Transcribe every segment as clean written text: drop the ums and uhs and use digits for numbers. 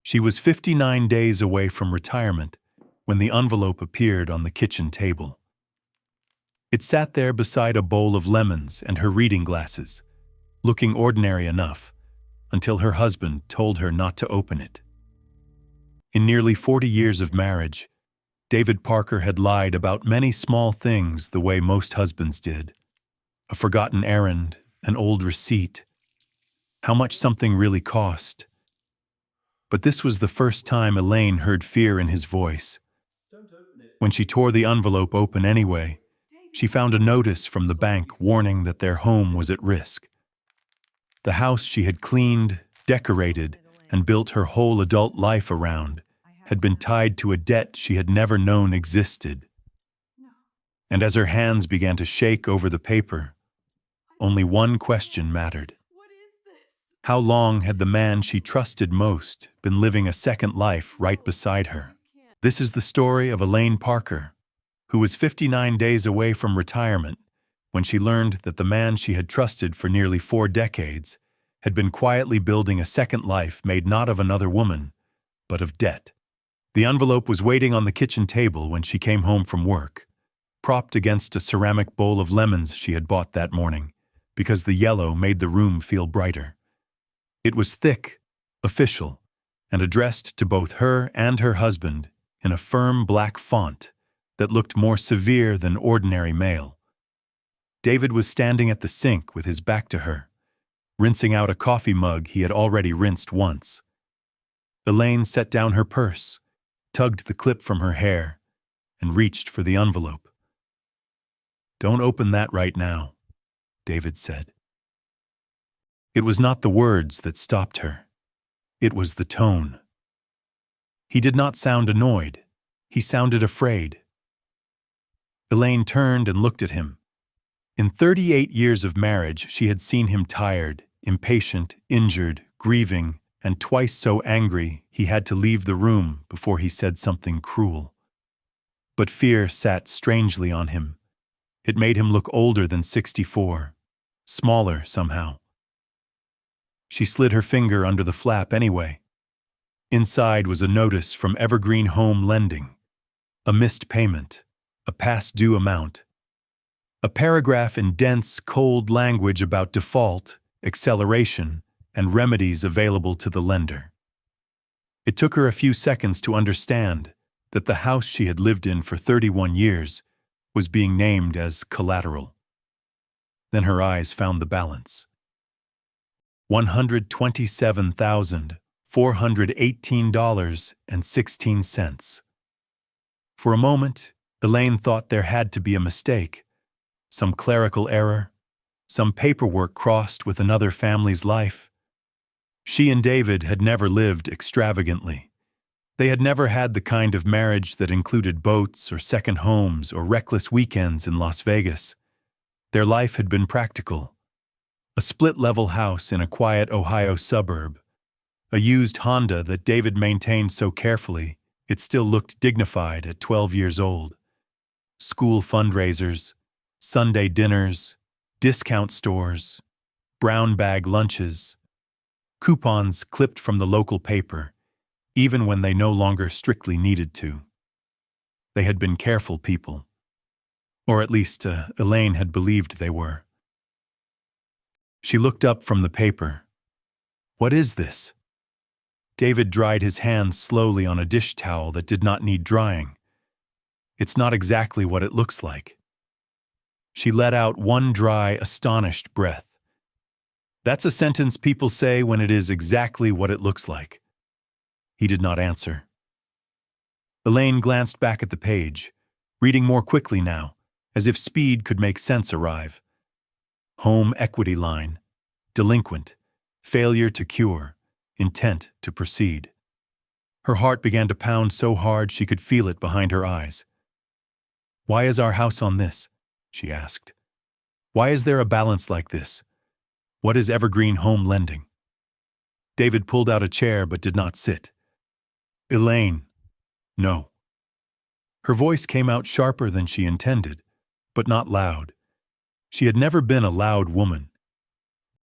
She was 59 days away from retirement when the envelope appeared on the kitchen table. It sat there beside a bowl of lemons and her reading glasses, looking ordinary enough, until her husband told her not to open it. In nearly 40 years of marriage, David Parker had lied about many small things the way most husbands did. A forgotten errand, an old receipt, how much something really cost. But this was the first time Elaine heard fear in his voice. When she tore the envelope open anyway, she found a notice from the bank warning that their home was at risk. The house she had cleaned, decorated, and built her whole adult life around had been tied to a debt she had never known existed. And as her hands began to shake over the paper, only one question mattered. How long had the man she trusted most been living a second life right beside her? This is the story of Elaine Parker, who was 59 days away from retirement when she learned that the man she had trusted for nearly 4 decades had been quietly building a second life made not of another woman, but of debt. The envelope was waiting on the kitchen table when she came home from work, propped against a ceramic bowl of lemons she had bought that morning, because the yellow made the room feel brighter. It was thick, official, and addressed to both her and her husband in a firm black font that looked more severe than ordinary mail. David was standing at the sink with his back to her, rinsing out a coffee mug he had already rinsed once. Elaine set down her purse, tugged the clip from her hair, and reached for the envelope. "Don't open that right now," David said. It was not the words that stopped her. It was the tone. He did not sound annoyed. He sounded afraid. Elaine turned and looked at him. In 38 years of marriage, she had seen him tired, impatient, injured, grieving, and twice so angry he had to leave the room before he said something cruel. But fear sat strangely on him. It made him look older than 64, smaller somehow. She slid her finger under the flap anyway. Inside was a notice from Evergreen Home Lending, a missed payment, a past due amount, a paragraph in dense, cold language about default, acceleration, and remedies available to the lender. It took her a few seconds to understand that the house she had lived in for 31 years was being named as collateral. Then her eyes found the balance. $127,418.16. For a moment, Elaine thought there had to be a mistake, some clerical error, some paperwork crossed with another family's life. She and David had never lived extravagantly. They had never had the kind of marriage that included boats or second homes or reckless weekends in Las Vegas. Their life had been practical. A split-level house in a quiet Ohio suburb, a used Honda that David maintained so carefully it still looked dignified at 12 years old, school fundraisers, Sunday dinners, discount stores, brown bag lunches, coupons clipped from the local paper, even when they no longer strictly needed to. They had been careful people, or at least Elaine had believed they were. She looked up from the paper. "What is this?" David dried his hands slowly on a dish towel that did not need drying. "It's not exactly what it looks like." She let out one dry, astonished breath. "That's a sentence people say when it is exactly what it looks like." He did not answer. Elaine glanced back at the page, reading more quickly now, as if speed could make sense arrive. Home equity line, delinquent, failure to cure, intent to proceed. Her heart began to pound so hard she could feel it behind her eyes. "Why is our house on this?" she asked. "Why is there a balance like this? What is Evergreen Home Lending?" David pulled out a chair but did not sit. "Elaine, no." Her voice came out sharper than she intended, but not loud. She had never been a loud woman.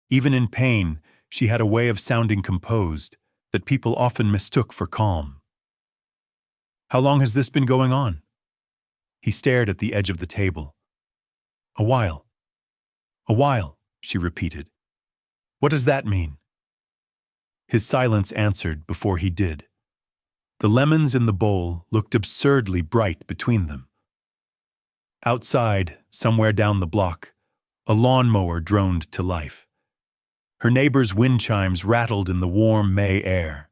Even in pain, she had a way of sounding composed, that people often mistook for calm. "How long has this been going on?" He stared at the edge of the table. "A while." "A while," she repeated. "What does that mean?" His silence answered before he did. The lemons in the bowl looked absurdly bright between them. Outside, somewhere down the block, a lawnmower droned to life. Her neighbor's wind chimes rattled in the warm May air.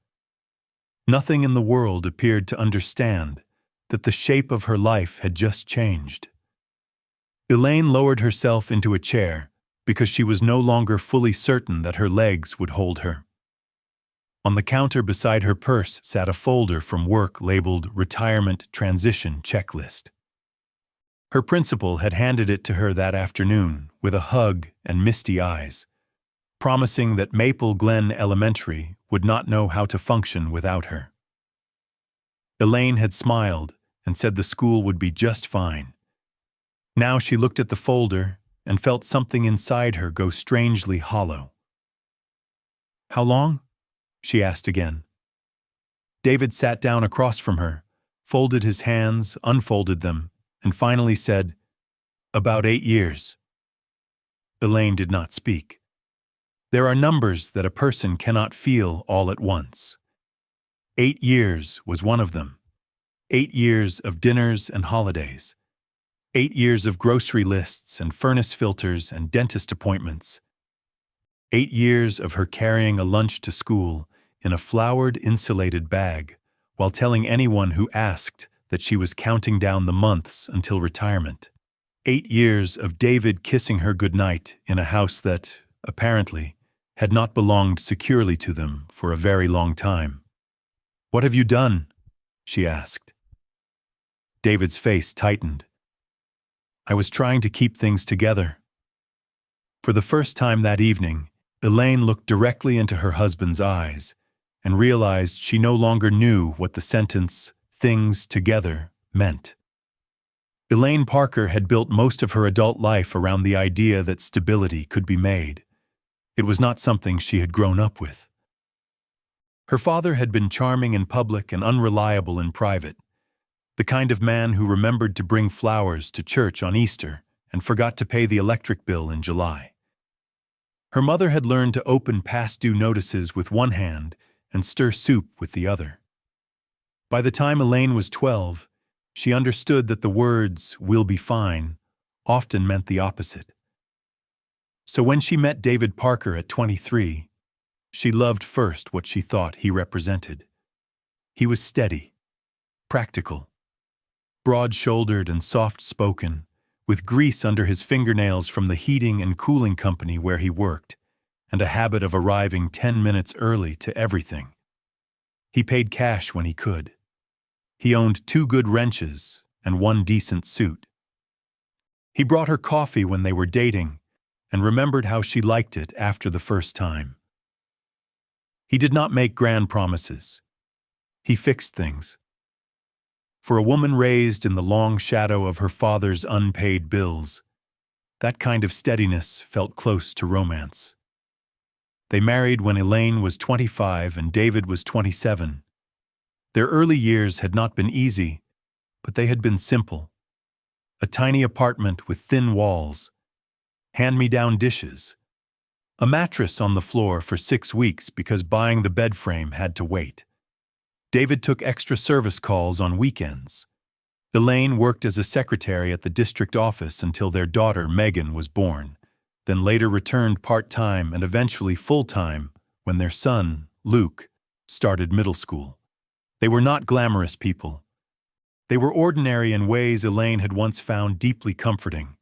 Nothing in the world appeared to understand that the shape of her life had just changed. Elaine lowered herself into a chair because she was no longer fully certain that her legs would hold her. On the counter beside her purse sat a folder from work labeled Retirement Transition Checklist. Her principal had handed it to her that afternoon with a hug and misty eyes, promising that Maple Glen Elementary would not know how to function without her. Elaine had smiled and said the school would be just fine. Now she looked at the folder and felt something inside her go strangely hollow. "How long?" she asked again. David sat down across from her, folded his hands, unfolded them, and finally said, "About 8 years." Elaine did not speak. There are numbers that a person cannot feel all at once. 8 years was one of them. 8 years of dinners and holidays. 8 years of grocery lists and furnace filters and dentist appointments. 8 years of her carrying a lunch to school in a flowered, insulated bag, while telling anyone who asked that she was counting down the months until retirement. 8 years of David kissing her goodnight in a house that, apparently, had not belonged securely to them for a very long time. "What have you done?" she asked. David's face tightened. "I was trying to keep things together." For the first time that evening, Elaine looked directly into her husband's eyes and realized she no longer knew what the sentence, "things together," meant. Elaine Parker had built most of her adult life around the idea that stability could be made. It was not something she had grown up with. Her father had been charming in public and unreliable in private, the kind of man who remembered to bring flowers to church on Easter and forgot to pay the electric bill in July. Her mother had learned to open past due notices with one hand and stir soup with the other. By the time Elaine was 12, she understood that the words, "we'll be fine," often meant the opposite. So when she met David Parker at 23, she loved first what she thought he represented. He was steady, practical, broad-shouldered and soft-spoken, with grease under his fingernails from the heating and cooling company where he worked, and a habit of arriving 10 minutes early to everything. He paid cash when he could. He owned 2 good wrenches and 1 decent suit. He brought her coffee when they were dating and remembered how she liked it after the first time. He did not make grand promises. He fixed things. For a woman raised in the long shadow of her father's unpaid bills, that kind of steadiness felt close to romance. They married when Elaine was 25 and David was 27. Their early years had not been easy, but they had been simple. A tiny apartment with thin walls, hand-me-down dishes, a mattress on the floor for 6 weeks because buying the bed frame had to wait. David took extra service calls on weekends. Elaine worked as a secretary at the district office until their daughter, Megan, was born, then later returned part-time and eventually full-time when their son, Luke, started middle school. They were not glamorous people. They were ordinary in ways Elaine had once found deeply comforting.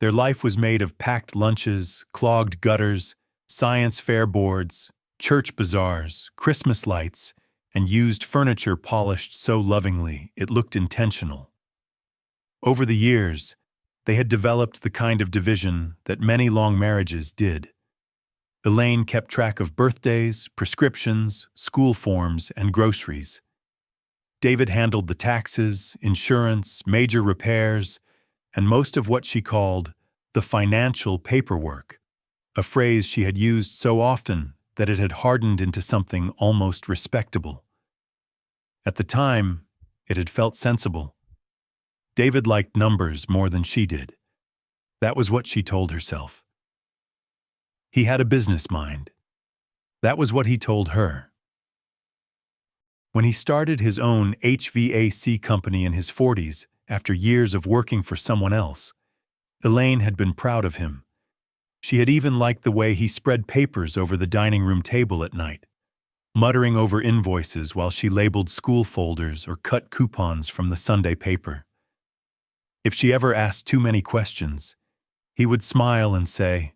Their life was made of packed lunches, clogged gutters, science fair boards, church bazaars, Christmas lights, and used furniture polished so lovingly it looked intentional. Over the years, they had developed the kind of division that many long marriages did. Elaine kept track of birthdays, prescriptions, school forms, and groceries. David handled the taxes, insurance, major repairs, and most of what she called the financial paperwork, a phrase she had used so often that it had hardened into something almost respectable. At the time, it had felt sensible. David liked numbers more than she did. That was what she told herself. He had a business mind. That was what he told her. When he started his own HVAC company in his 40s, after years of working for someone else, Elaine had been proud of him. She had even liked the way he spread papers over the dining room table at night, muttering over invoices while she labeled school folders or cut coupons from the Sunday paper. If she ever asked too many questions, he would smile and say,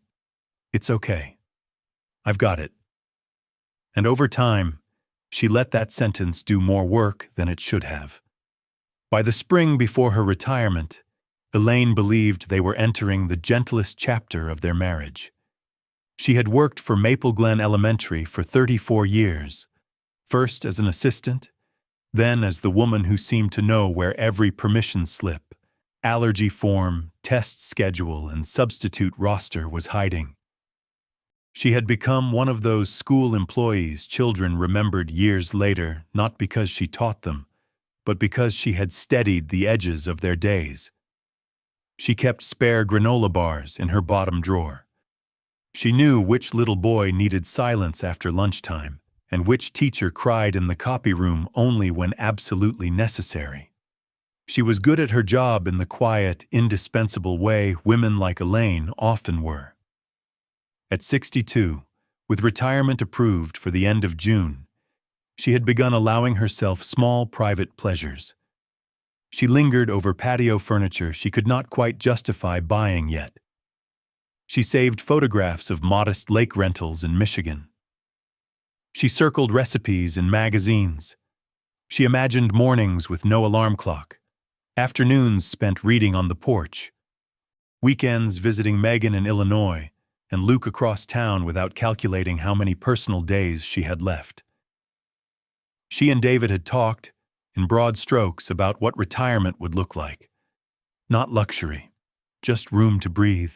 "It's okay. I've got it." And over time, she let that sentence do more work than it should have. By the spring before her retirement, Elaine believed they were entering the gentlest chapter of their marriage. She had worked for Maple Glen Elementary for 34 years, first as an assistant, then as the woman who seemed to know where every permission slip, allergy form, test schedule, and substitute roster was hiding. She had become one of those school employees children remembered years later, not because she taught them, but because she had steadied the edges of their days. She kept spare granola bars in her bottom drawer. She knew which little boy needed silence after lunchtime, and which teacher cried in the copy room only when absolutely necessary. She was good at her job in the quiet, indispensable way women like Elaine often were. At 62, with retirement approved for the end of June, she had begun allowing herself small private pleasures. She lingered over patio furniture she could not quite justify buying yet. She saved photographs of modest lake rentals in Michigan. She circled recipes in magazines. She imagined mornings with no alarm clock, afternoons spent reading on the porch, weekends visiting Megan in Illinois, and Luke across town without calculating how many personal days she had left. She and David had talked, in broad strokes, about what retirement would look like. Not luxury, just room to breathe.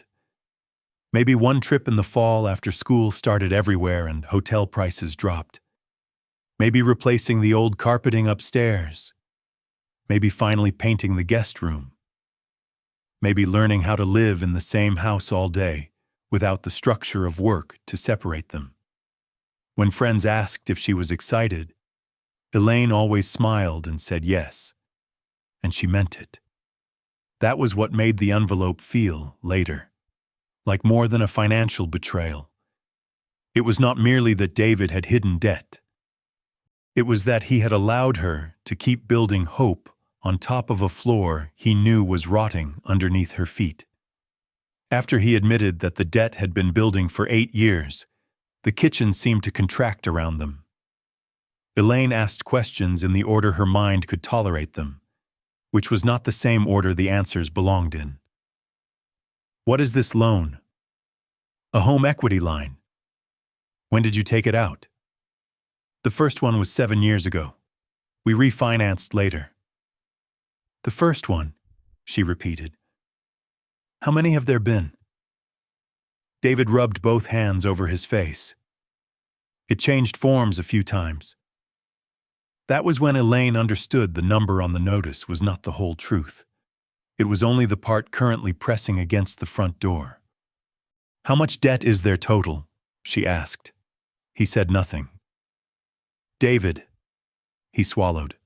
Maybe one trip in the fall after school started everywhere and hotel prices dropped. Maybe replacing the old carpeting upstairs. Maybe finally painting the guest room. Maybe learning how to live in the same house all day, without the structure of work to separate them. When friends asked if she was excited, Elaine always smiled and said yes, and she meant it. That was what made the envelope feel, later, like more than a financial betrayal. It was not merely that David had hidden debt. It was that he had allowed her to keep building hope on top of a floor he knew was rotting underneath her feet. After he admitted that the debt had been building for 8 years, the kitchen seemed to contract around them. Elaine asked questions in the order her mind could tolerate them, which was not the same order the answers belonged in. "What is this loan?" "A home equity line." "When did you take it out?" "The first one was 7 years ago. We refinanced later." "The first one," she repeated. "How many have there been?" David rubbed both hands over his face. "It changed forms a few times." That was when Elaine understood the number on the notice was not the whole truth. It was only the part currently pressing against the front door. "How much debt is there total?" she asked. He said nothing. "David," he swallowed.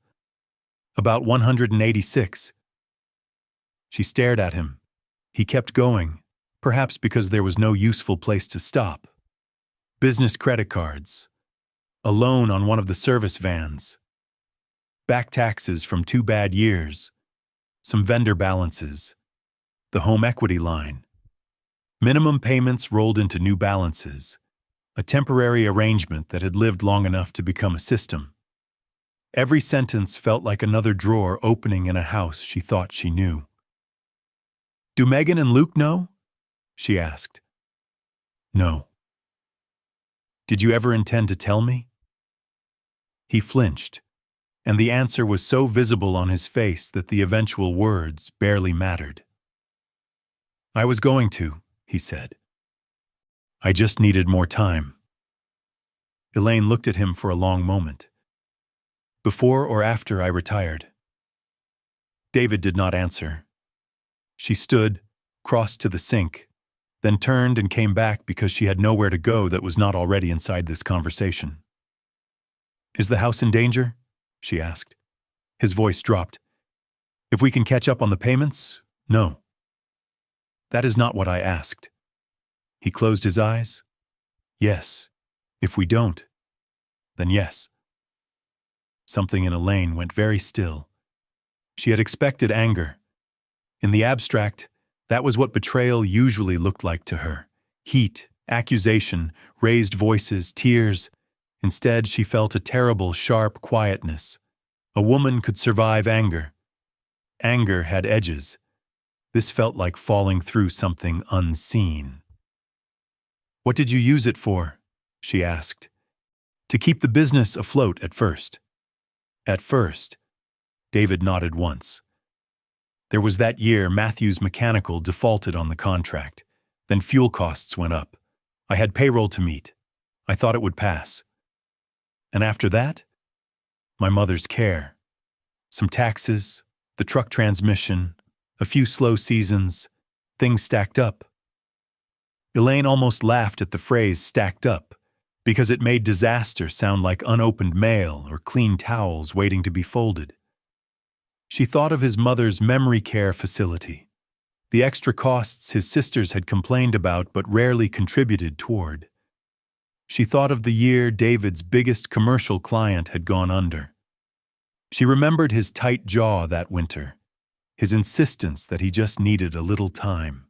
"About 186. She stared at him. He kept going, perhaps because there was no useful place to stop. Business credit cards. A loan on one of the service vans. Back taxes from 2 bad years. Some vendor balances. The home equity line. Minimum payments rolled into new balances. A temporary arrangement that had lived long enough to become a system. Every sentence felt like another drawer opening in a house she thought she knew. "Do Megan and Luke know?" she asked. "No." "Did you ever intend to tell me?" He flinched, and the answer was so visible on his face that the eventual words barely mattered. "I was going to," he said. "I just needed more time." Elaine looked at him for a long moment. Before or after I retired? David did not answer. She stood, crossed to the sink, then turned and came back because she had nowhere to go that was not already inside this conversation. Is the house in danger? She asked. His voice dropped. If we can catch up on the payments? No. That is not what I asked. He closed his eyes. Yes. If we don't, then yes. Something in Elaine went very still. She had expected anger. In the abstract, that was what betrayal usually looked like to her. Heat, accusation, raised voices, tears. Instead, she felt a terrible, sharp quietness. A woman could survive anger. Anger had edges. This felt like falling through something unseen. What did you use it for? She asked. To keep the business afloat at first. At first. David nodded once. There was that year Matthews Mechanical defaulted on the contract. Then fuel costs went up. I had payroll to meet. I thought it would pass. And after that? My mother's care. Some taxes, the truck transmission, a few slow seasons. Things stacked up. Elaine almost laughed at the phrase stacked up, because it made disaster sound like unopened mail or clean towels waiting to be folded. She thought of his mother's memory care facility, the extra costs his sisters had complained about but rarely contributed toward. She thought of the year David's biggest commercial client had gone under. She remembered his tight jaw that winter, his insistence that he just needed a little time.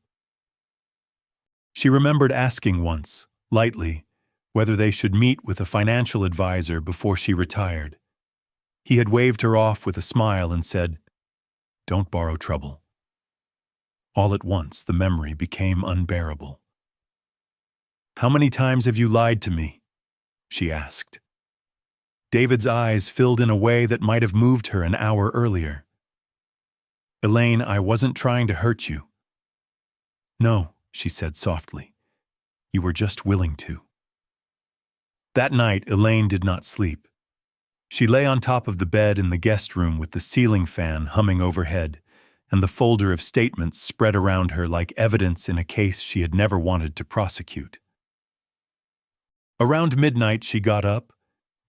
She remembered asking once, lightly, whether they should meet with a financial advisor before she retired. He had waved her off with a smile and said, "Don't borrow trouble." All at once, the memory became unbearable. "How many times have you lied to me?" she asked. David's eyes filled in a way that might have moved her an hour earlier. "Elaine, I wasn't trying to hurt you." "No," she said softly. "You were just willing to." That night, Elaine did not sleep. She lay on top of the bed in the guest room with the ceiling fan humming overhead and the folder of statements spread around her like evidence in a case she had never wanted to prosecute. Around midnight, she got up,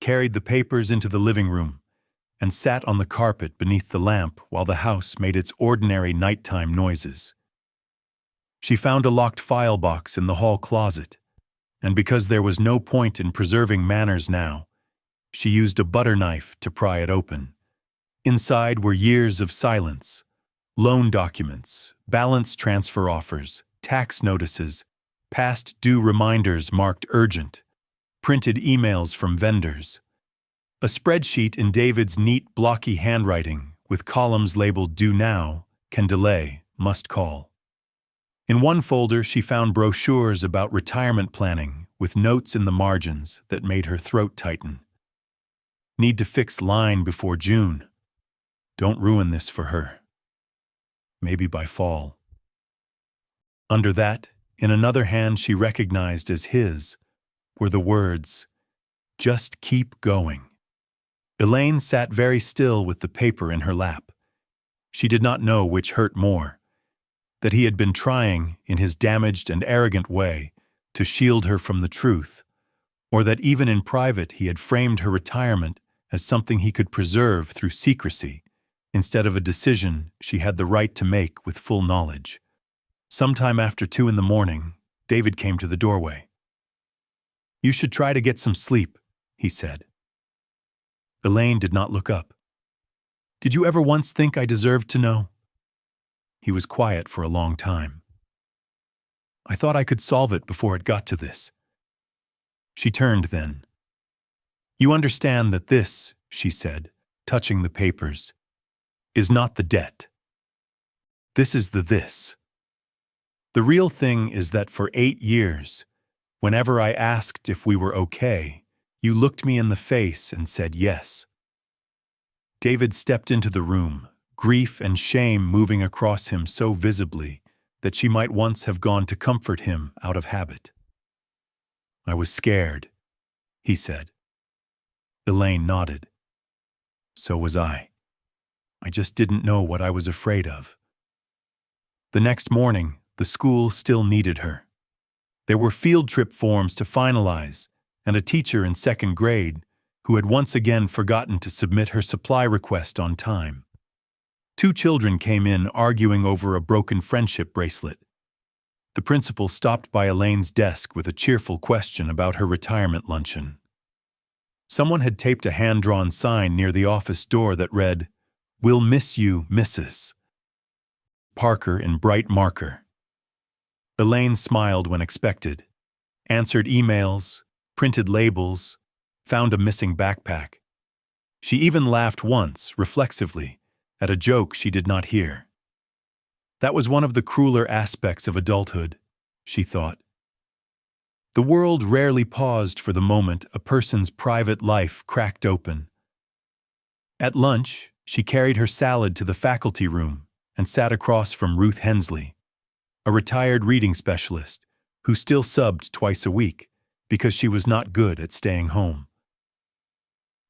carried the papers into the living room, and sat on the carpet beneath the lamp while the house made its ordinary nighttime noises. She found a locked file box in the hall closet, and because there was no point in preserving manners now, she used a butter knife to pry it open. Inside were years of silence, loan documents, balance transfer offers, tax notices, past due reminders marked urgent, printed emails from vendors. A spreadsheet in David's neat, blocky handwriting with columns labeled due now, can delay, must call. In one folder, she found brochures about retirement planning with notes in the margins that made her throat tighten. Need to fix line before June. Don't ruin this for her. Maybe by fall. Under that, in another hand she recognized as his, were the words, "Just keep going." Elaine sat very still with the paper in her lap. She did not know which hurt more, that he had been trying, in his damaged and arrogant way, to shield her from the truth, or that even in private he had framed her retirement as something he could preserve through secrecy, instead of a decision she had the right to make with full knowledge. Sometime after 2 a.m, David came to the doorway. "You should try to get some sleep," he said. Elaine did not look up. "Did you ever once think I deserved to know?" He was quiet for a long time. "I thought I could solve it before it got to this." She turned then. "You understand that this," she said, touching the papers, "is not the debt. This is the this. The real thing is that for 8 years, whenever I asked if we were okay, you looked me in the face and said yes." David stepped into the room, grief and shame moving across him so visibly that she might once have gone to comfort him out of habit. "I was scared," he said. Elaine nodded. So was I. I just didn't know what I was afraid of. The next morning, the school still needed her. There were field trip forms to finalize, and a teacher in second grade who had once again forgotten to submit her supply request on time. 2 children came in arguing over a broken friendship bracelet. The principal stopped by Elaine's desk with a cheerful question about her retirement luncheon. Someone had taped a hand-drawn sign near the office door that read, "We'll miss you, Mrs. Parker," in bright marker. Elaine smiled when expected, answered emails, printed labels, found a missing backpack. She even laughed once, reflexively, at a joke she did not hear. That was one of the crueler aspects of adulthood, she thought. The world rarely paused for the moment a person's private life cracked open. At lunch, she carried her salad to the faculty room and sat across from Ruth Hensley, a retired reading specialist who still subbed twice a week because she was not good at staying home.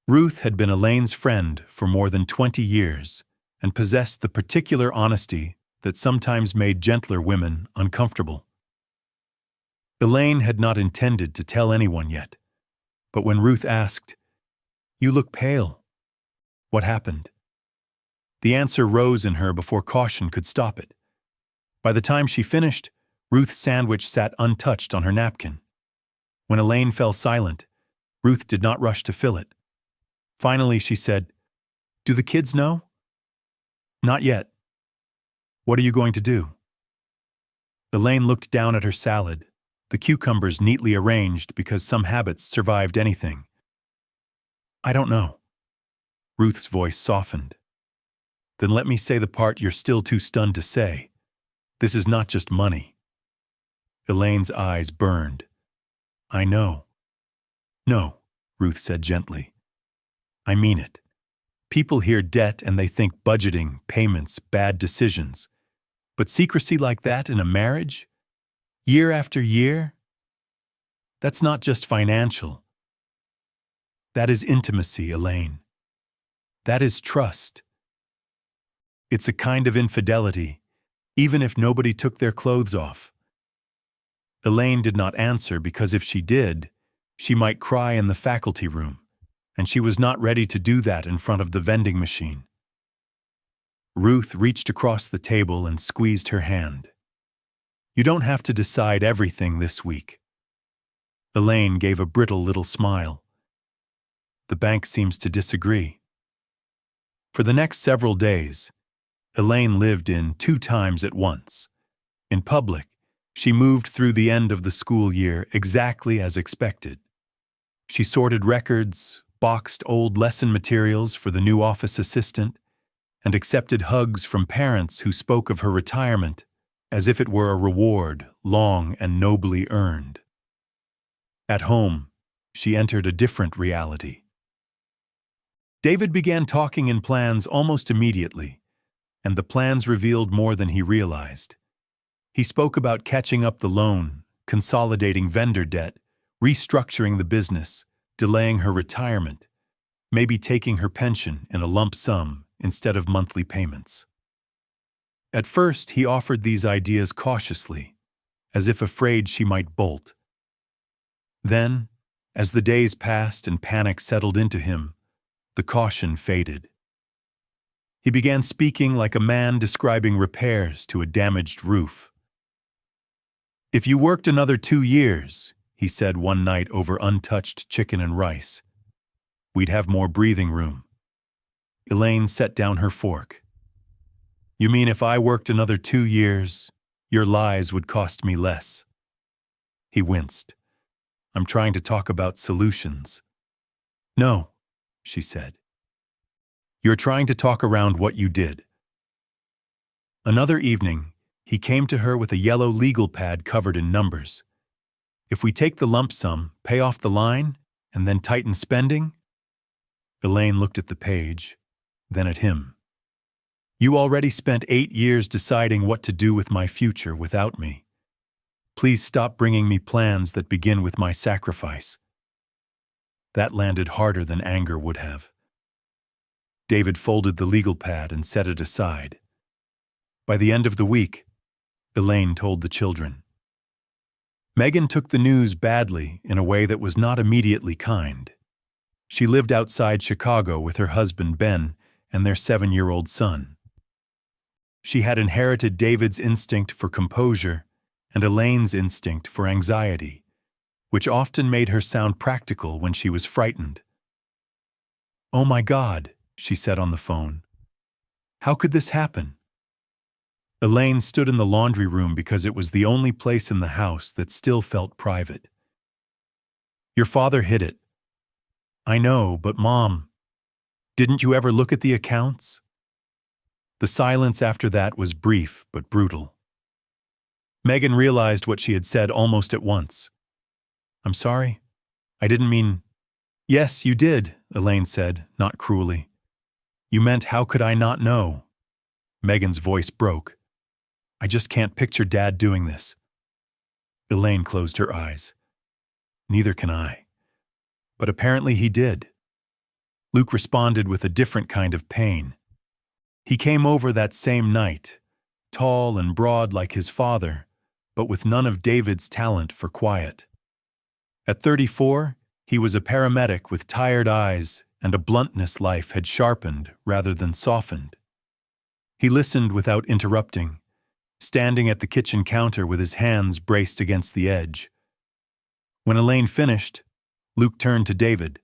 Ruth had been Elaine's friend for more than 20 years and possessed the particular honesty that sometimes made gentler women uncomfortable. Elaine had not intended to tell anyone yet, but when Ruth asked, "You look pale. What happened?" the answer rose in her before caution could stop it. By the time she finished, Ruth's sandwich sat untouched on her napkin. When Elaine fell silent, Ruth did not rush to fill it. Finally, she said, "Do the kids know?" "Not yet." "What are you going to do?" Elaine looked down at her salad, the cucumbers neatly arranged because some habits survived anything. "I don't know." Ruth's voice softened. "Then let me say the part you're still too stunned to say. This is not just money." Elaine's eyes burned. "I know." "No," Ruth said gently. "I mean it. People hear debt and they think budgeting, payments, bad decisions. But secrecy like that in a marriage? Year after year? That's not just financial. That is intimacy, Elaine. That is trust. It's a kind of infidelity, even if nobody took their clothes off." Elaine did not answer because if she did, she might cry in the faculty room, and she was not ready to do that in front of the vending machine. Ruth reached across the table and squeezed her hand. "You don't have to decide everything this week." Elaine gave a brittle little smile. "The bank seems to disagree." For the next several days, Elaine lived in 2 times at once. In public, she moved through the end of the school year exactly as expected. She sorted records, boxed old lesson materials for the new office assistant, and accepted hugs from parents who spoke of her retirement as if it were a reward long and nobly earned. At home, she entered a different reality. David began talking in plans almost immediately, and the plans revealed more than he realized. He spoke about catching up the loan, consolidating vendor debt, restructuring the business, delaying her retirement, maybe taking her pension in a lump sum instead of monthly payments. At first, he offered these ideas cautiously, as if afraid she might bolt. Then, as the days passed and panic settled into him, the caution faded. He began speaking like a man describing repairs to a damaged roof. "If you worked another 2 years," he said one night over untouched chicken and rice, "we'd have more breathing room." Elaine set down her fork. "You mean if I worked another 2 years, your lies would cost me less?" He winced. "I'm trying to talk about solutions." "No," she said. "You're trying to talk around what you did." Another evening, he came to her with a yellow legal pad covered in numbers. "If we take the lump sum, pay off the line, and then tighten spending?" Elaine looked at the page, then at him. "You already spent 8 years deciding what to do with my future without me. Please stop bringing me plans that begin with my sacrifice." That landed harder than anger would have. David folded the legal pad and set it aside. By the end of the week, Elaine told the children. Megan took the news badly in a way that was not immediately kind. She lived outside Chicago with her husband Ben and their 7-year-old son. She had inherited David's instinct for composure and Elaine's instinct for anxiety, which often made her sound practical when she was frightened. "Oh my God," she said on the phone. "How could this happen?" Elaine stood in the laundry room because it was the only place in the house that still felt private. "Your father hid it." "I know, but Mom, didn't you ever look at the accounts?" The silence after that was brief but brutal. Megan realized what she had said almost at once. "I'm sorry. I didn't mean—" "Yes, you did," Elaine said, not cruelly. "You meant how could I not know?" Megan's voice broke. "I just can't picture Dad doing this." Elaine closed her eyes. "Neither can I. But apparently he did." Luke responded with a different kind of pain. He came over that same night, tall and broad like his father, but with none of David's talent for quiet. At 34, he was a paramedic with tired eyes and a bluntness life had sharpened rather than softened. He listened without interrupting, standing at the kitchen counter with his hands braced against the edge. When Elaine finished, Luke turned to David.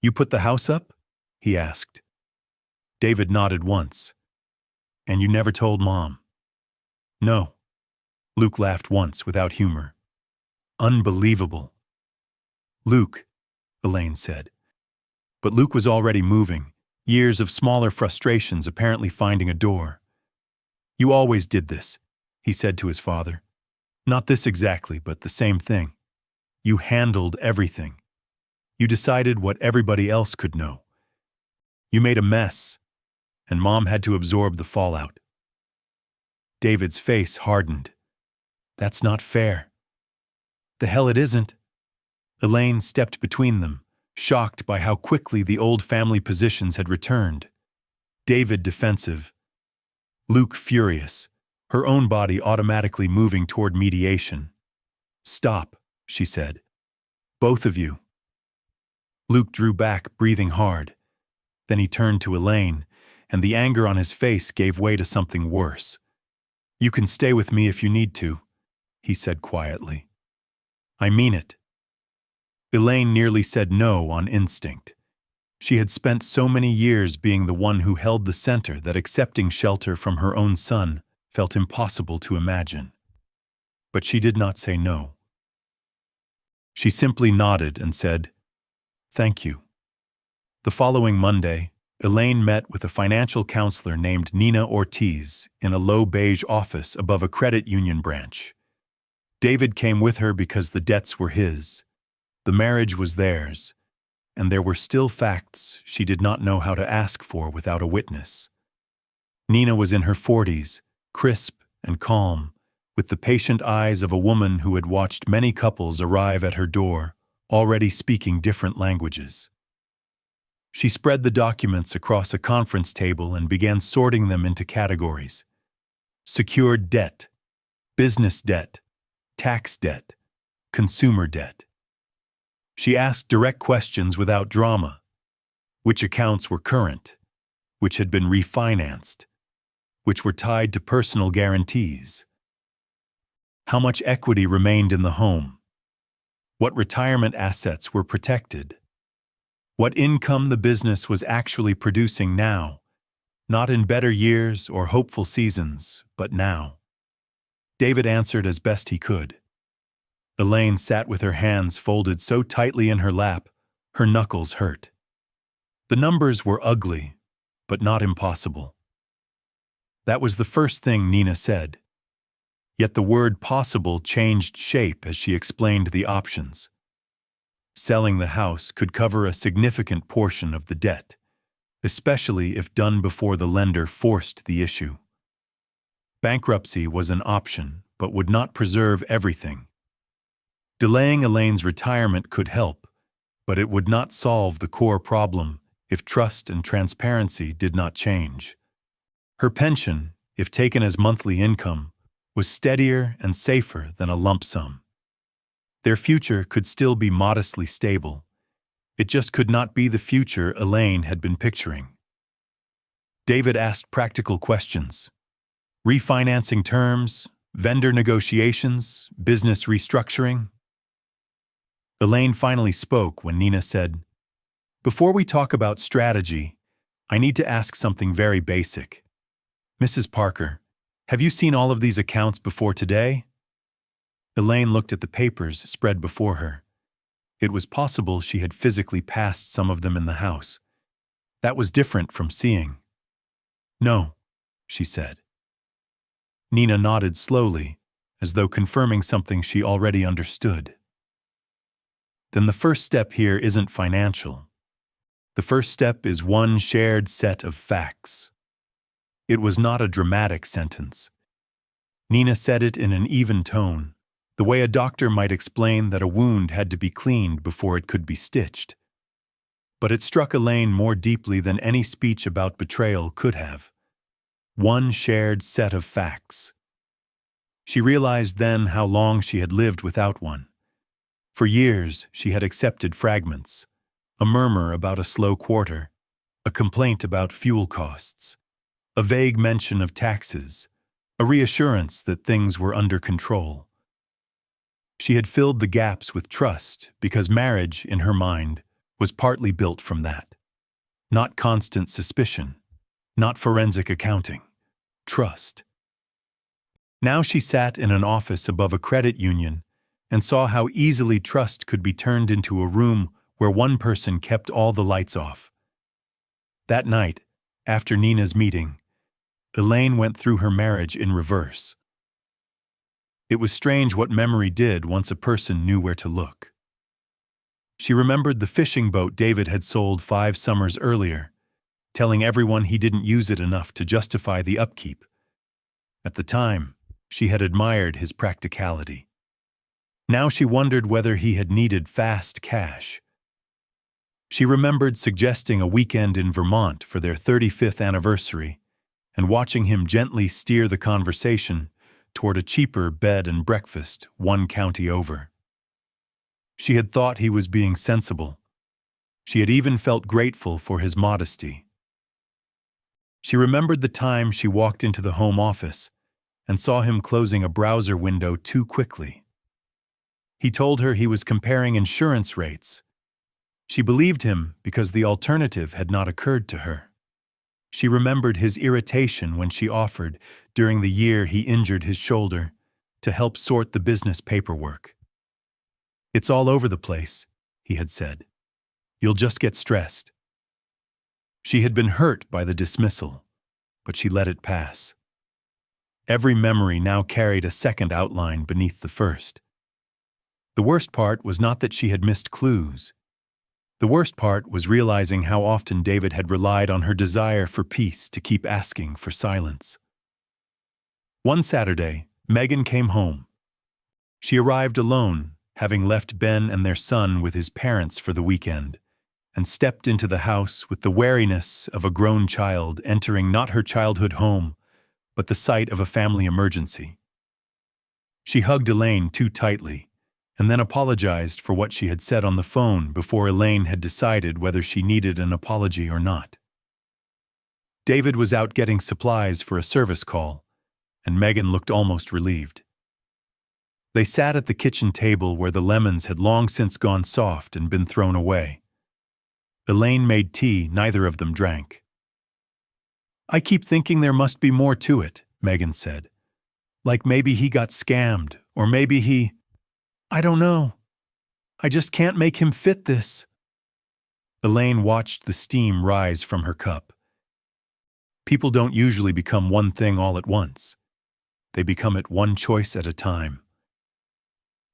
"You put the house up?" he asked. David nodded once. "And you never told Mom?" "No." Luke laughed once without humor. "Unbelievable." "Luke," Elaine said. But Luke was already moving, years of smaller frustrations apparently finding a door. "You always did this," he said to his father. "Not this exactly, but the same thing. You handled everything. You decided what everybody else could know. You made a mess, and Mom had to absorb the fallout." David's face hardened. "That's not fair." "The hell it isn't." Elaine stepped between them, shocked by how quickly the old family positions had returned. David defensive. Luke furious, her own body automatically moving toward mediation. "Stop," she said. "Both of you." Luke drew back, breathing hard. Then he turned to Elaine, and the anger on his face gave way to something worse. "You can stay with me if you need to," he said quietly. "I mean it." Elaine nearly said no on instinct. She had spent so many years being the one who held the center that accepting shelter from her own son felt impossible to imagine. But she did not say no. She simply nodded and said, "Thank you." The following Monday, Elaine met with a financial counselor named Nina Ortiz in a low beige office above a credit union branch. David came with her because the debts were his. The marriage was theirs, and there were still facts she did not know how to ask for without a witness. Nina was in her 40s, crisp and calm, with the patient eyes of a woman who had watched many couples arrive at her door, already speaking different languages. She spread the documents across a conference table and began sorting them into categories: secured debt, business debt, tax debt, consumer debt. She asked direct questions without drama. Which accounts were current? Which had been refinanced? Which were tied to personal guarantees? How much equity remained in the home? What retirement assets were protected? What income the business was actually producing now, not in better years or hopeful seasons, but now? David answered as best he could. Elaine sat with her hands folded so tightly in her lap, her knuckles hurt. The numbers were ugly, but not impossible. That was the first thing Nina said. Yet the word possible changed shape as she explained the options. Selling the house could cover a significant portion of the debt, especially if done before the lender forced the issue. Bankruptcy was an option, but would not preserve everything. Delaying Elaine's retirement could help, but it would not solve the core problem if trust and transparency did not change. Her pension, if taken as monthly income, was steadier and safer than a lump sum. Their future could still be modestly stable. It just could not be the future Elaine had been picturing. David asked practical questions. Refinancing terms, vendor negotiations, business restructuring. Elaine finally spoke when Nina said, "Before we talk about strategy, I need to ask something very basic. Mrs. Parker, have you seen all of these accounts before today?" Elaine looked at the papers spread before her. It was possible she had physically passed some of them in the house. That was different from seeing. "No," she said. Nina nodded slowly, as though confirming something she already understood. "Then the first step here isn't financial. The first step is one shared set of facts." It was not a dramatic sentence. Nina said it in an even tone, the way a doctor might explain that a wound had to be cleaned before it could be stitched. But it struck Elaine more deeply than any speech about betrayal could have. One shared set of facts. She realized then how long she had lived without one. For years, she had accepted fragments, a murmur about a slow quarter, a complaint about fuel costs, a vague mention of taxes, a reassurance that things were under control. She had filled the gaps with trust because marriage, in her mind, was partly built from that. Not constant suspicion, not forensic accounting, trust. Now she sat in an office above a credit union and saw how easily trust could be turned into a room where one person kept all the lights off. That night, after Nina's meeting, Elaine went through her marriage in reverse. It was strange what memory did once a person knew where to look. She remembered the fishing boat David had sold 5 summers earlier, telling everyone he didn't use it enough to justify the upkeep. At the time, she had admired his practicality. Now she wondered whether he had needed fast cash. She remembered suggesting a weekend in Vermont for their 35th anniversary and watching him gently steer the conversation toward a cheaper bed and breakfast 1 county over. She had thought he was being sensible. She had even felt grateful for his modesty. She remembered the time she walked into the home office and saw him closing a browser window too quickly. He told her he was comparing insurance rates. She believed him because the alternative had not occurred to her. She remembered his irritation when she offered, during the year he injured his shoulder, to help sort the business paperwork. "It's all over the place," he had said. "You'll just get stressed." She had been hurt by the dismissal, but she let it pass. Every memory now carried a second outline beneath the first. The worst part was not that she had missed clues. The worst part was realizing how often David had relied on her desire for peace to keep asking for silence. One Saturday, Megan came home. She arrived alone, having left Ben and their son with his parents for the weekend, and stepped into the house with the wariness of a grown child entering not her childhood home, but the site of a family emergency. She hugged Elaine too tightly, and then apologized for what she had said on the phone before Elaine had decided whether she needed an apology or not. David was out getting supplies for a service call, and Megan looked almost relieved. They sat at the kitchen table where the lemons had long since gone soft and been thrown away. Elaine made tea neither of them drank. "I keep thinking there must be more to it," Megan said. "Like maybe he got scammed, or maybe he... I don't know. I just can't make him fit this." Elaine watched the steam rise from her cup. People don't usually become one thing all at once. They become it one choice at a time.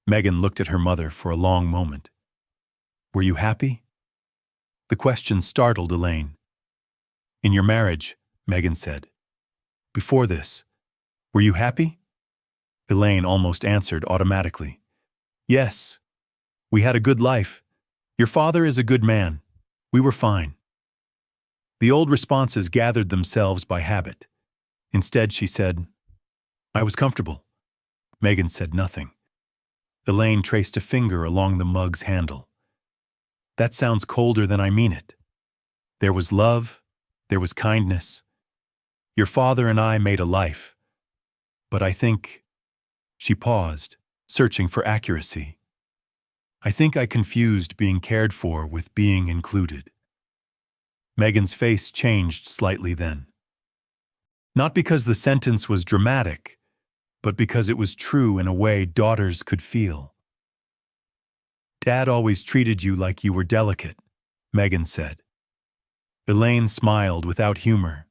Megan looked at her mother for a long moment. "Were you happy?" The question startled Elaine. "In your marriage," Megan said. "Before this, were you happy?" Elaine almost answered automatically. "Yes. We had a good life. Your father is a good man. We were fine. The old responses gathered themselves by habit. Instead, she said, I was comfortable. Megan said nothing. Elaine traced a finger along the mug's handle. That sounds colder than I mean it. There was love, there was kindness. Your father and I made a life. But I think... She paused, searching for accuracy. I think I confused being cared for with being included. Megan's face changed slightly then. Not because the sentence was dramatic, but because it was true in a way daughters could feel. Dad always treated you like you were delicate, Megan said. Elaine smiled without humor.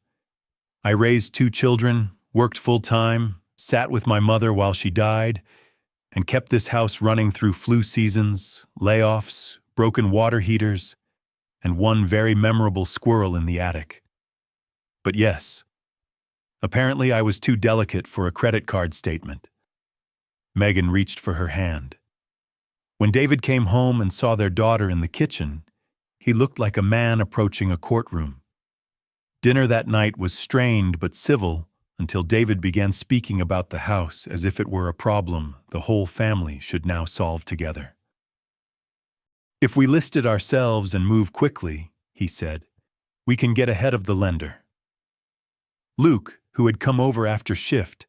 I raised 2 children, worked full-time, sat with my mother while she died, and kept this house running through flu seasons, layoffs, broken water heaters, and one very memorable squirrel in the attic. But yes, apparently I was too delicate for a credit card statement. Megan reached for her hand. When David came home and saw their daughter in the kitchen, he looked like a man approaching a courtroom. Dinner that night was strained but civil until David began speaking about the house as if it were a problem the whole family should now solve together. If we list it ourselves and move quickly, he said, we can get ahead of the lender. Luke, who had come over after shift,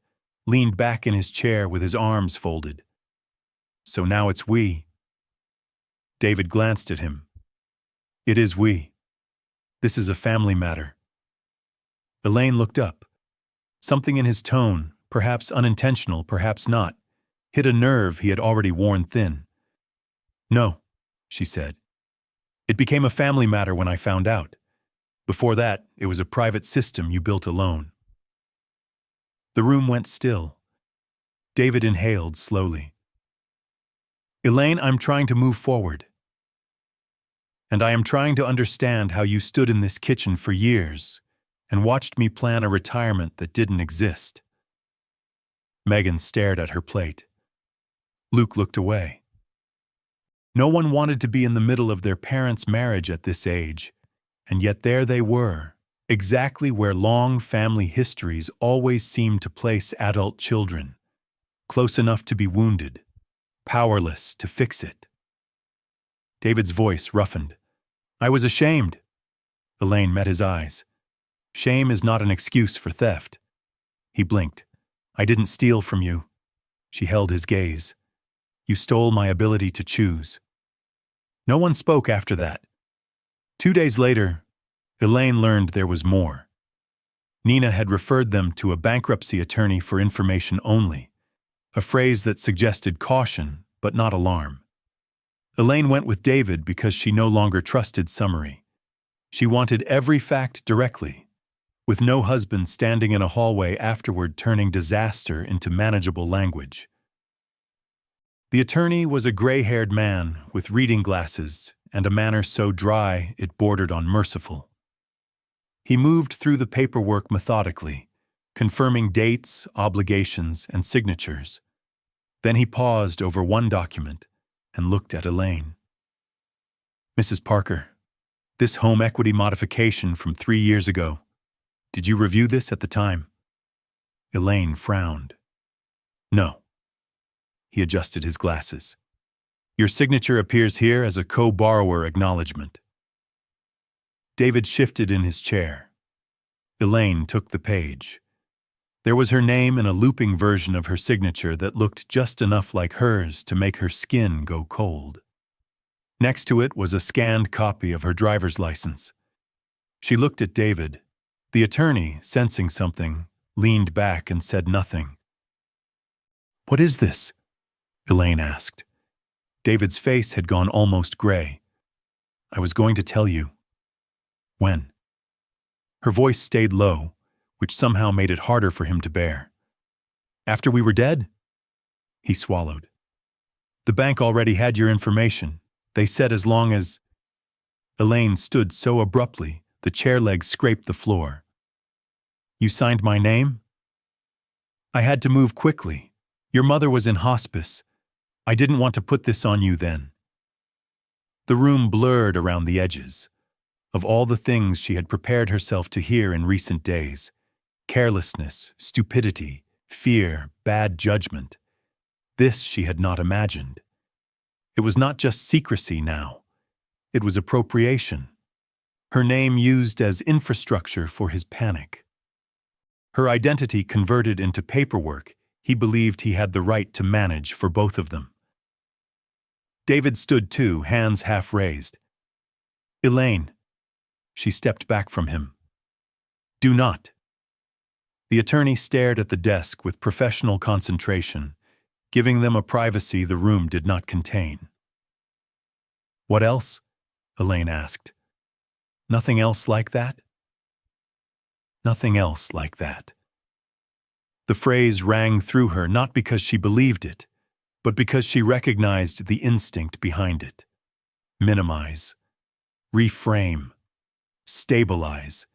leaned back in his chair with his arms folded. So now it's we. David glanced at him. It is we. This is a family matter. Elaine looked up. Something in his tone, perhaps unintentional, perhaps not, hit a nerve he had already worn thin. No, she said. It became a family matter when I found out. Before that, it was a private system you built alone. The room went still. David inhaled slowly. Elaine, I'm trying to move forward. And I am trying to understand how you stood in this kitchen for years and watched me plan a retirement that didn't exist. Megan stared at her plate. Luke looked away. No one wanted to be in the middle of their parents' marriage at this age, and yet there they were, exactly where long family histories always seem to place adult children, close enough to be wounded, powerless to fix it. David's voice roughened. I was ashamed. Elaine met his eyes. Shame is not an excuse for theft. He blinked. I didn't steal from you. She held his gaze. You stole my ability to choose. No one spoke after that. 2 days later, Elaine learned there was more. Nina had referred them to a bankruptcy attorney for information only, a phrase that suggested caution but not alarm. Elaine went with David because she no longer trusted summary. She wanted every fact directly, with no husband standing in a hallway afterward turning disaster into manageable language. The attorney was a gray-haired man with reading glasses and a manner so dry it bordered on merciful. He moved through the paperwork methodically, confirming dates, obligations, and signatures. Then he paused over one document and looked at Elaine. Mrs. Parker, this home equity modification from 3 years ago, did you review this at the time? Elaine frowned. No. He adjusted his glasses. Your signature appears here as a co-borrower acknowledgement. David shifted in his chair. Elaine took the page. There was her name in a looping version of her signature that looked just enough like hers to make her skin go cold. Next to it was a scanned copy of her driver's license. She looked at David. The attorney, sensing something, leaned back and said nothing. What is this? Elaine asked. David's face had gone almost gray. I was going to tell you. When? Her voice stayed low, which somehow made it harder for him to bear. After we were dead? He swallowed. The bank already had your information. They said as long as... Elaine stood so abruptly, the chair legs scraped the floor. You signed my name? I had to move quickly. Your mother was in hospice. I didn't want to put this on you then. The room blurred around the edges. Of all the things she had prepared herself to hear in recent days, carelessness, stupidity, fear, bad judgment, this she had not imagined. It was not just secrecy now. It was appropriation. Her name used as infrastructure for his panic. Her identity converted into paperwork he believed he had the right to manage for both of them. David stood too, hands half raised. "Elaine." She stepped back from him. "Do not." The attorney stared at the desk with professional concentration, giving them a privacy the room did not contain. "What else?" Elaine asked. "Nothing else like that?" "Nothing else like that." The phrase rang through her not because she believed it, but because she recognized the instinct behind it. Minimize. Reframe. Stabilize.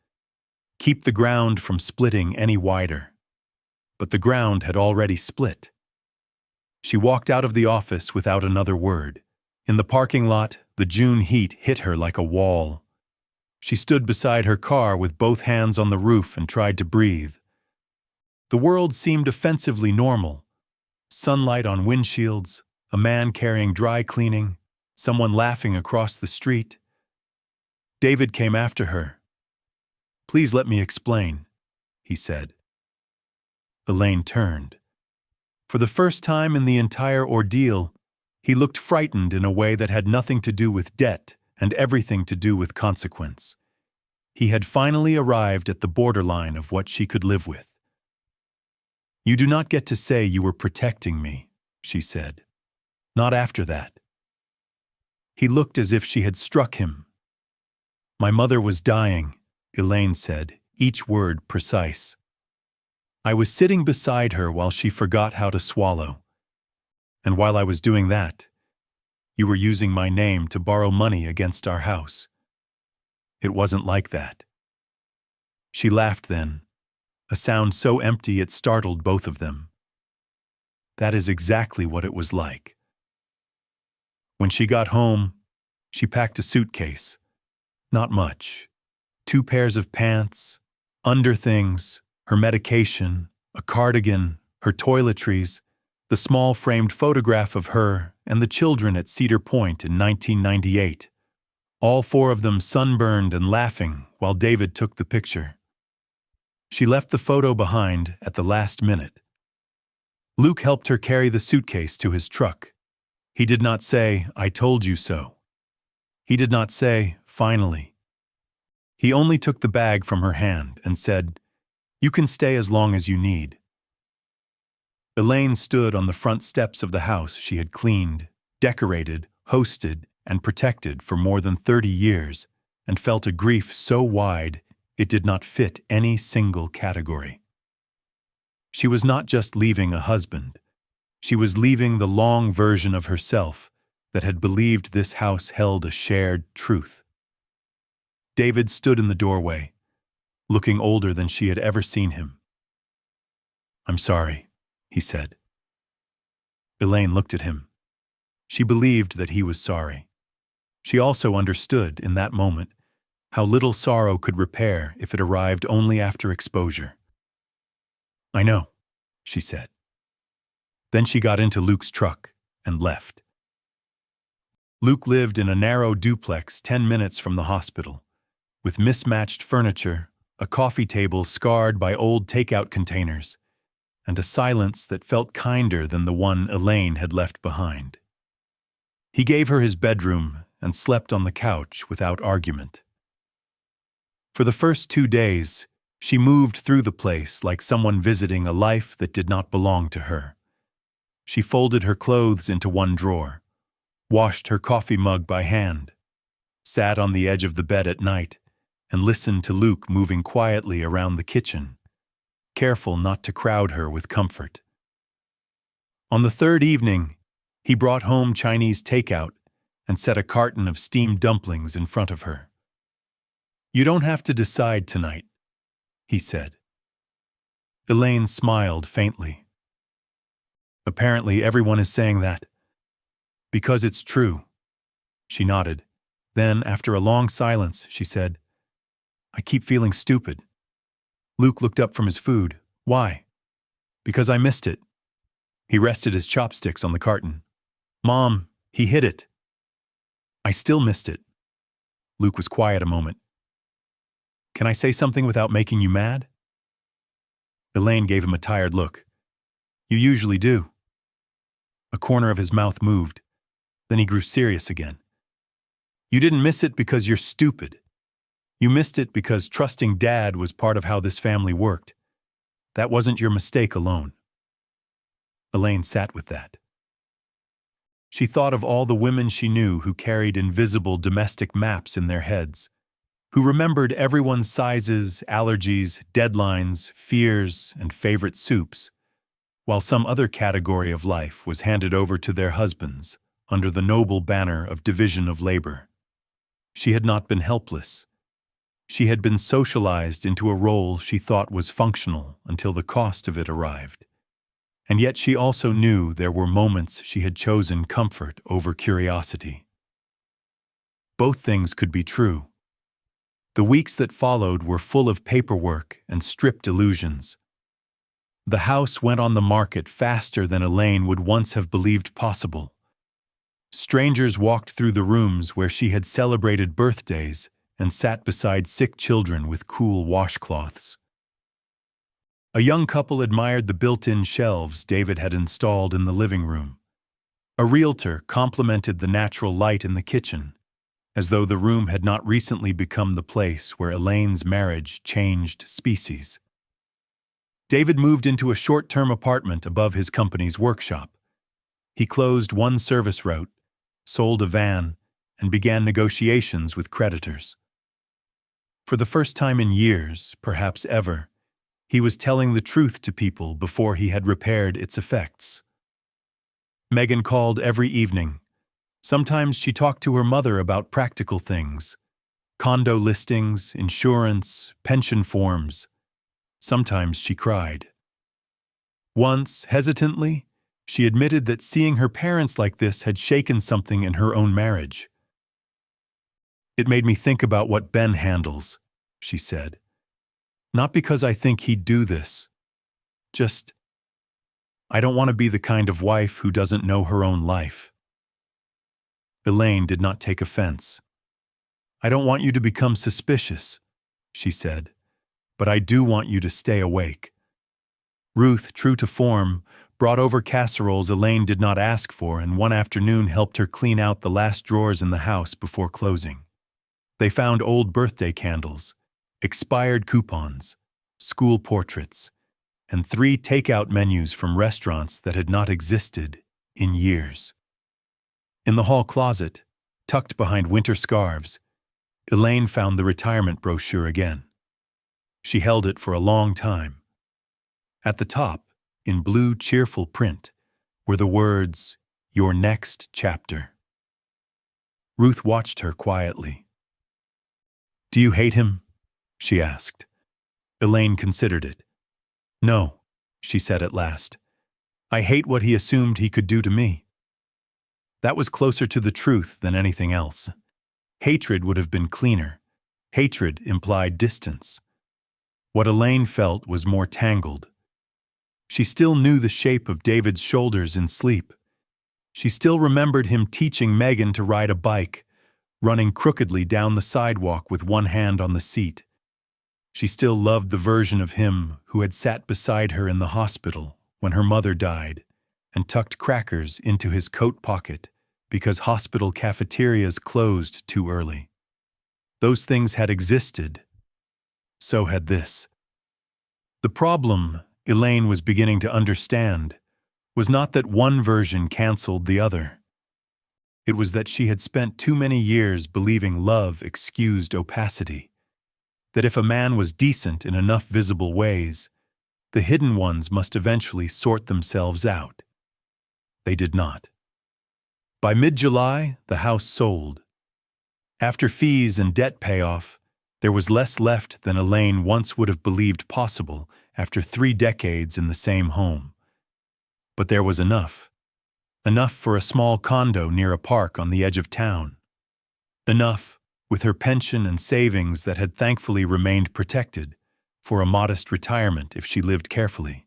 Keep the ground from splitting any wider. But the ground had already split. She walked out of the office without another word. In the parking lot, the June heat hit her like a wall. She stood beside her car with both hands on the roof and tried to breathe. The world seemed offensively normal. Sunlight on windshields, a man carrying dry cleaning, someone laughing across the street. David came after her. "Please let me explain," he said. Elaine turned. For the first time in the entire ordeal, he looked frightened in a way that had nothing to do with debt and everything to do with consequence. He had finally arrived at the borderline of what she could live with. "You do not get to say you were protecting me," she said. "Not after that." He looked as if she had struck him. "My mother was dying," Elaine said, each word precise. "I was sitting beside her while she forgot how to swallow. And while I was doing that, you were using my name to borrow money against our house. It wasn't like that." She laughed then, a sound so empty it startled both of them. That is exactly what it was like. When she got home, she packed a suitcase. Not much. 2 pairs of pants, underthings, her medication, a cardigan, her toiletries, the small framed photograph of her and the children at Cedar Point in 1998. All 4 of them sunburned and laughing while David took the picture. She left the photo behind at the last minute. Luke helped her carry the suitcase to his truck. He did not say, "I told you so." He did not say, "Finally." He only took the bag from her hand and said, "You can stay as long as you need." Elaine stood on the front steps of the house she had cleaned, decorated, hosted, and protected for more than 30 years, and felt a grief so wide it did not fit any single category. She was not just leaving a husband. She was leaving the long version of herself that had believed this house held a shared truth. David stood in the doorway, looking older than she had ever seen him. "I'm sorry," he said. Elaine looked at him. She believed that he was sorry. She also understood, in that moment, how little sorrow could repair if it arrived only after exposure. "I know," she said. Then she got into Luke's truck and left. Luke lived in a narrow duplex 10 minutes from the hospital, with mismatched furniture, a coffee table scarred by old takeout containers, and a silence that felt kinder than the one Elaine had left behind. He gave her his bedroom and slept on the couch without argument. For the first 2 days, she moved through the place like someone visiting a life that did not belong to her. She folded her clothes into one drawer, washed her coffee mug by hand, sat on the edge of the bed at night, and listened to Luke moving quietly around the kitchen, careful not to crowd her with comfort. On the 3rd evening, he brought home Chinese takeout and set a carton of steamed dumplings in front of her. "You don't have to decide tonight," he said. Elaine smiled faintly. "Apparently everyone is saying that. Because it's true." She nodded. Then, after a long silence, she said, I keep feeling stupid. Luke looked up from his food. Why? Because I missed it. He rested his chopsticks on the carton. Mom, he hid it. I still missed it. Luke was quiet a moment. Can I say something without making you mad? Elaine gave him a tired look. You usually do. A corner of his mouth moved. Then he grew serious again. You didn't miss it because you're stupid. You missed it because trusting Dad was part of how this family worked. That wasn't your mistake alone. Elaine sat with that. She thought of all the women she knew who carried invisible domestic maps in their heads, who remembered everyone's sizes, allergies, deadlines, fears, and favorite soups, while some other category of life was handed over to their husbands under the noble banner of division of labor. She had not been helpless. She had been socialized into a role she thought was functional until the cost of it arrived. And yet she also knew there were moments she had chosen comfort over curiosity. Both things could be true. The weeks that followed were full of paperwork and stripped illusions. The house went on the market faster than Elaine would once have believed possible. Strangers walked through the rooms where she had celebrated birthdays and sat beside sick children with cool washcloths. A young couple admired the built-in shelves David had installed in the living room. A realtor complimented the natural light in the kitchen, as though the room had not recently become the place where Elaine's marriage changed species. David moved into a short-term apartment above his company's workshop. He closed one service route, sold a van, and began negotiations with creditors. For the first time in years, perhaps ever, he was telling the truth to people before he had repaired its effects. Megan called every evening. Sometimes she talked to her mother about practical things, condo listings, insurance, pension forms. Sometimes she cried. Once, hesitantly, she admitted that seeing her parents like this had shaken something in her own marriage. It made me think about what Ben handles, she said. Not because I think he'd do this. Just, I don't want to be the kind of wife who doesn't know her own life. Elaine did not take offense. I don't want you to become suspicious, she said, but I do want you to stay awake. Ruth, true to form, brought over casseroles Elaine did not ask for and one afternoon helped her clean out the last drawers in the house before closing. They found old birthday candles, expired coupons, school portraits, and 3 takeout menus from restaurants that had not existed in years. In the hall closet, tucked behind winter scarves, Elaine found the retirement brochure again. She held it for a long time. At the top, in blue cheerful print, were the words, "Your next chapter." Ruth watched her quietly. Do you hate him? She asked. Elaine considered it. No, she said at last. I hate what he assumed he could do to me. That was closer to the truth than anything else. Hatred would have been cleaner. Hatred implied distance. What Elaine felt was more tangled. She still knew the shape of David's shoulders in sleep. She still remembered him teaching Megan to ride a bike, running crookedly down the sidewalk with one hand on the seat. She still loved the version of him who had sat beside her in the hospital when her mother died and tucked crackers into his coat pocket because hospital cafeterias closed too early. Those things had existed. So had this. The problem, Elaine was beginning to understand, was not that one version canceled the other. It was that she had spent too many years believing love excused opacity, that if a man was decent in enough visible ways, the hidden ones must eventually sort themselves out. They did not. By mid-July, the house sold. After fees and debt payoff, there was less left than Elaine once would have believed possible after 3 decades in the same home. But there was enough. Enough for a small condo near a park on the edge of town. Enough, with her pension and savings that had thankfully remained protected, for a modest retirement if she lived carefully.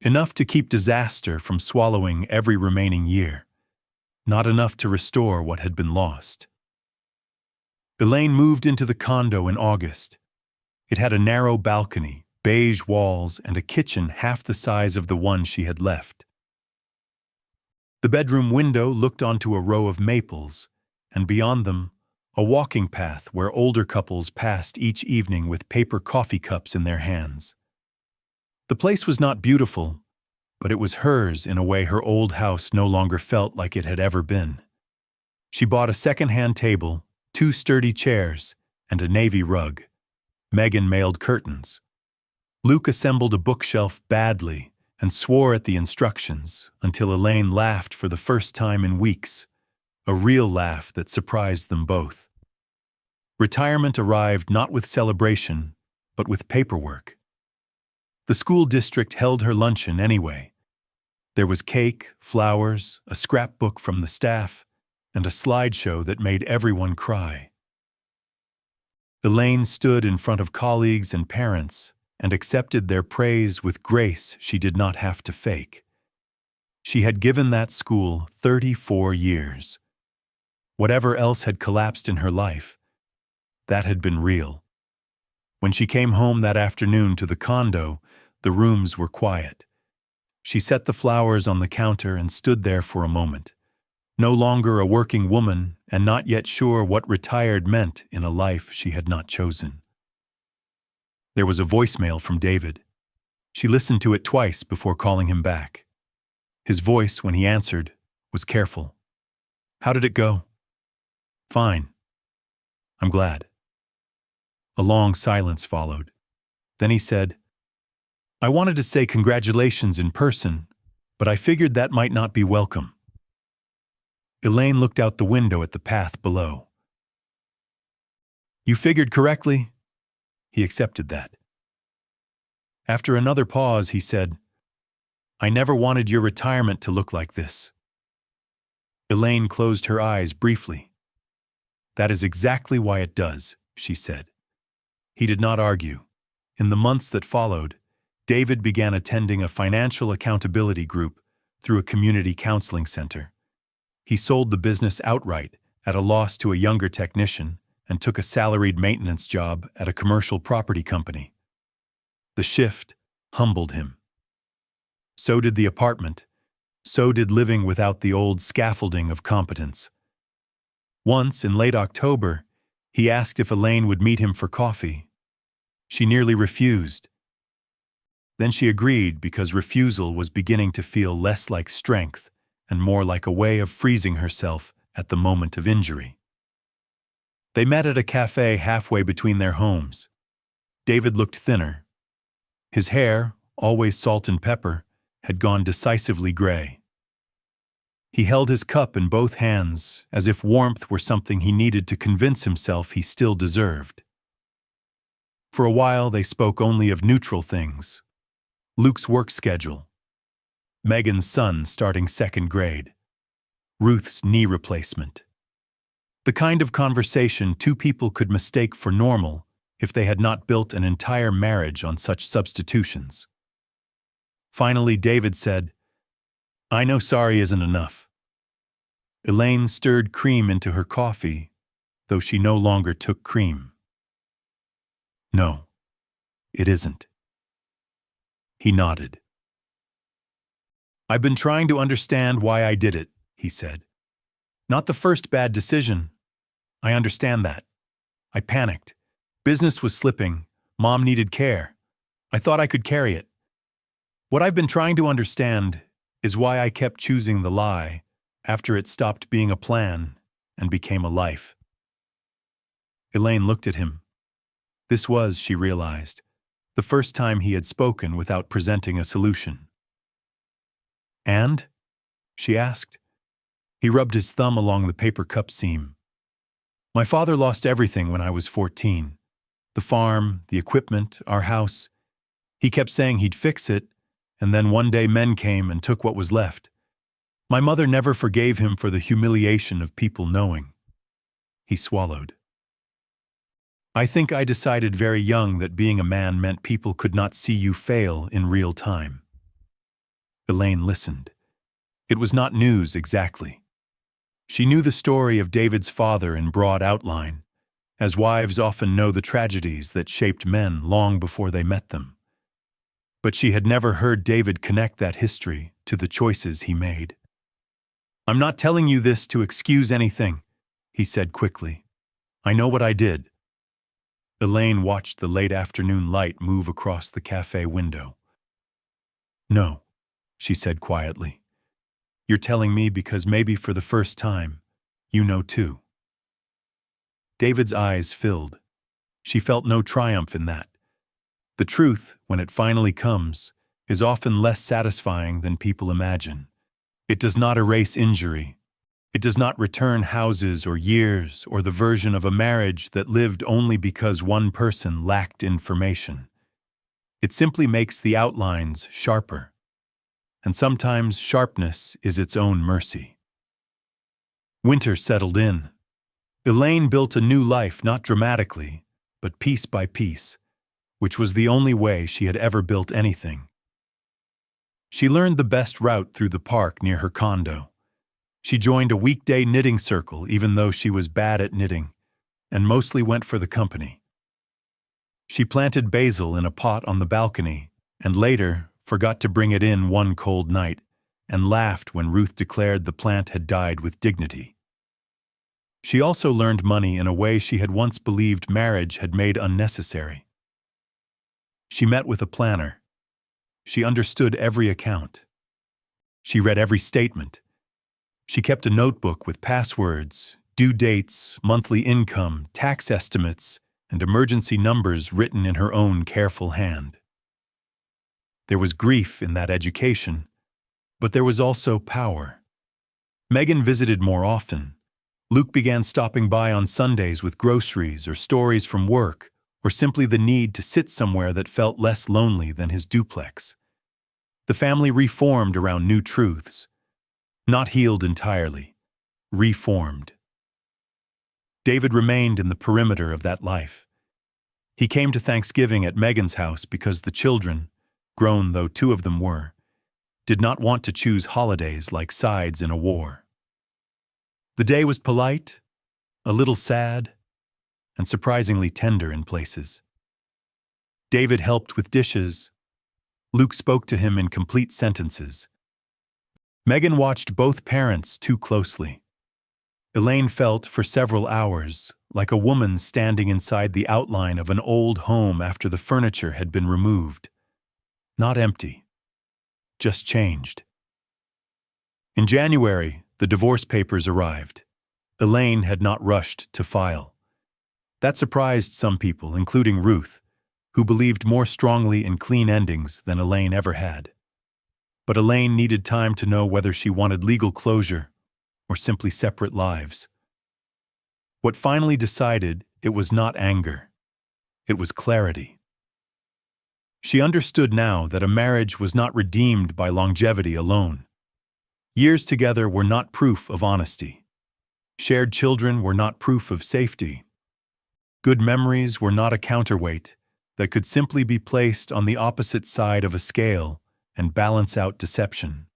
Enough to keep disaster from swallowing every remaining year, not enough to restore what had been lost. Elaine moved into the condo in August. It had a narrow balcony, beige walls, and a kitchen half the size of the one she had left. The bedroom window looked onto a row of maples, and beyond them, a walking path where older couples passed each evening with paper coffee cups in their hands. The place was not beautiful, but it was hers in a way her old house no longer felt like it had ever been. She bought a second-hand table, 2 sturdy chairs, and a navy rug. Megan mailed curtains. Luke assembled a bookshelf badly and swore at the instructions until Elaine laughed for the first time in weeks, a real laugh that surprised them both. Retirement arrived not with celebration, but with paperwork. The school district held her luncheon anyway. There was cake, flowers, a scrapbook from the staff, and a slideshow that made everyone cry. Elaine stood in front of colleagues and parents and accepted their praise with grace she did not have to fake. She had given that school 34 years. Whatever else had collapsed in her life, that had been real. When she came home that afternoon to the condo, the rooms were quiet. She set the flowers on the counter and stood there for a moment, no longer a working woman and not yet sure what retired meant in a life she had not chosen. There was a voicemail from David. She listened to it twice before calling him back. His voice, when he answered, was careful. "How did it go?" "Fine. I'm glad." A long silence followed. Then he said, "I wanted to say congratulations in person, but I figured that might not be welcome." Elaine looked out the window at the path below. "You figured correctly." He accepted that. After another pause, he said, "I never wanted your retirement to look like this." Elaine closed her eyes briefly. "That is exactly why it does," she said. He did not argue. In the months that followed, David began attending a financial accountability group through a community counseling center. He sold the business outright at a loss to a younger technician and took a salaried maintenance job at a commercial property company. The shift humbled him. So did the apartment. So did living without the old scaffolding of competence. Once, in late October, he asked if Elaine would meet him for coffee. She nearly refused. Then she agreed because refusal was beginning to feel less like strength and more like a way of freezing herself at the moment of injury. They met at a cafe halfway between their homes. David looked thinner. His hair, always salt and pepper, had gone decisively gray. He held his cup in both hands as if warmth were something he needed to convince himself he still deserved. For a while they spoke only of neutral things. Luke's work schedule, Megan's son starting 2nd grade, Ruth's knee replacement. The kind of conversation two people could mistake for normal if they had not built an entire marriage on such substitutions. Finally, David said, "I know sorry isn't enough." Elaine stirred cream into her coffee, though she no longer took cream. "No, it isn't." He nodded. "I've been trying to understand why I did it," he said. "Not the first bad decision. I understand that. I panicked. Business was slipping. Mom needed care. I thought I could carry it. What I've been trying to understand is why I kept choosing the lie after it stopped being a plan and became a life." Elaine looked at him. This was, she realized, the first time he had spoken without presenting a solution. "And?" she asked. He rubbed his thumb along the paper cup seam. "My father lost everything when I was 14. The farm, the equipment, our house. He kept saying he'd fix it, and then one day men came and took what was left. My mother never forgave him for the humiliation of people knowing. He swallowed. I think I decided very young that being a man meant people could not see you fail in real time. Elaine listened. It was not news exactly. She knew the story of David's father in broad outline, as wives often know the tragedies that shaped men long before they met them. But she had never heard David connect that history to the choices he made. I'm not telling you this to excuse anything, he said quickly. I know what I did. Elaine watched the late afternoon light move across the cafe window. No, she said quietly. You're telling me because maybe for the first time, you know too. David's eyes filled. She felt no triumph in that. The truth, when it finally comes, is often less satisfying than people imagine. It does not erase injury. It does not return houses or years or the version of a marriage that lived only because one person lacked information. It simply makes the outlines sharper. And sometimes sharpness is its own mercy. Winter settled in. Elaine built a new life not dramatically, but piece by piece, which was the only way she had ever built anything. She learned the best route through the park near her condo. She joined a weekday knitting circle even though she was bad at knitting, and mostly went for the company. She planted basil in a pot on the balcony, and later forgot to bring it in one cold night, and laughed when Ruth declared the plant had died with dignity. She also learned money in a way she had once believed marriage had made unnecessary. She met with a planner. She understood every account. She read every statement. She kept a notebook with passwords, due dates, monthly income, tax estimates, and emergency numbers written in her own careful hand. There was grief in that education, but there was also power. Megan visited more often. Luke began stopping by on Sundays with groceries or stories from work, or simply the need to sit somewhere that felt less lonely than his duplex. The family reformed around new truths. Not healed entirely, reformed. David remained in the perimeter of that life. He came to Thanksgiving at Megan's house because the children, grown though two of them were, did not want to choose holidays like sides in a war. The day was polite, a little sad, and surprisingly tender in places. David helped with dishes. Luke spoke to him in complete sentences. Megan watched both parents too closely. Elaine felt, for several hours, like a woman standing inside the outline of an old home after the furniture had been removed. Not empty, just changed. In January, the divorce papers arrived. Elaine had not rushed to file. That surprised some people, including Ruth, who believed more strongly in clean endings than Elaine ever had. But Elaine needed time to know whether she wanted legal closure or simply separate lives. What finally decided, it was not anger. It was clarity. She understood now that a marriage was not redeemed by longevity alone. Years together were not proof of honesty. Shared children were not proof of safety. Good memories were not a counterweight that could simply be placed on the opposite side of a scale and balance out deception.